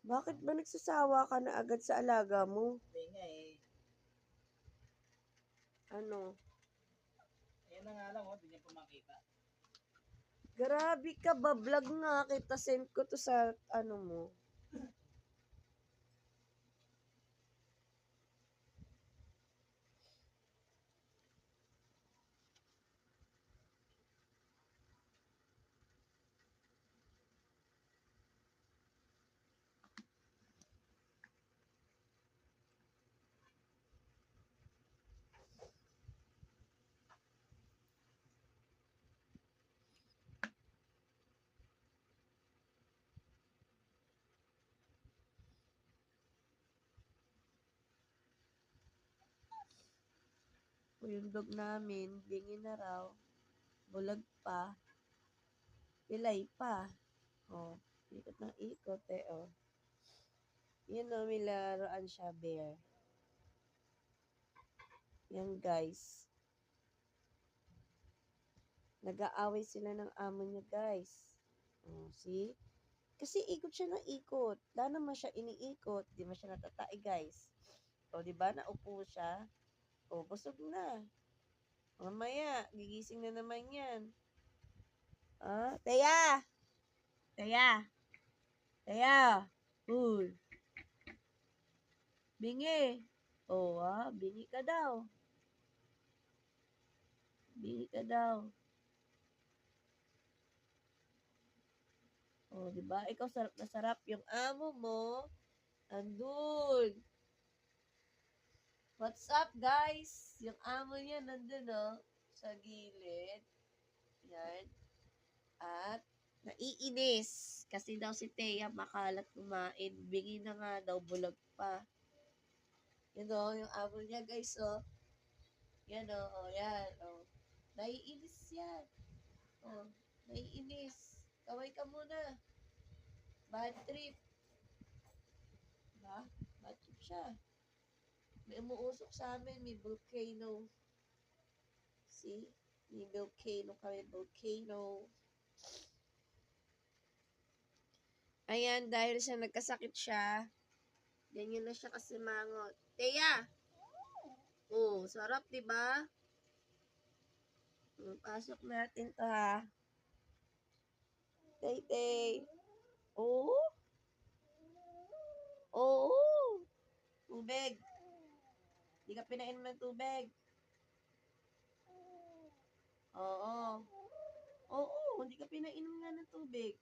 Bakit ba nagsasawa ka na agad sa alaga mo? Hindi nga eh. Ano? Ayan na nga lang, oh. Hindi niya pa makita. Grabe ka ba? Vlog nga kita. Send ko to sa ano mo. O yung dog namin, bingi na raw. Bulag pa. Pilay pa. O, ikot ng ikot eh, o. Yun o, may laruan siya, bear. Yan, guys. Nag-aaway sila ng amo niya, guys. O, see? Kasi ikot siya ng ikot. Wala naman siya iniikot. Di ba siya natatay, guys? O, di ba? Naupo siya. O, busog na. Mamaya, gigising na naman yan. Ah, Teya! Teya! Teya! Uy! Bingi! O, bingi ka daw. Bingi ka daw. O, di ba? Ikaw sarap na sarap. Yung amo mo, andun. What's up, guys? Yung amo niya nandun, sa gilid. Yan. At, naiinis. Kasi daw si Teya makalat kumain. Bingi na nga daw, bulag pa. Yan yung amo niya, guys, Yan, yan, Naiinis yan. Naiinis. Kaway ka muna. Bad trip. Ba? Bad trip siya. May umuusok sa amin, may volcano. See? May volcano kami, volcano. Ayan, dahil siya nagkasakit siya, ganyan na siya kasi mangot. Teya! Oh, sarap, di ba? Pasok natin to, ha? Tay. Oh? Oo. Tubig. Di ka pinainom ng tubig. Oo. Oo, hindi ka pinainom nga ng tubig.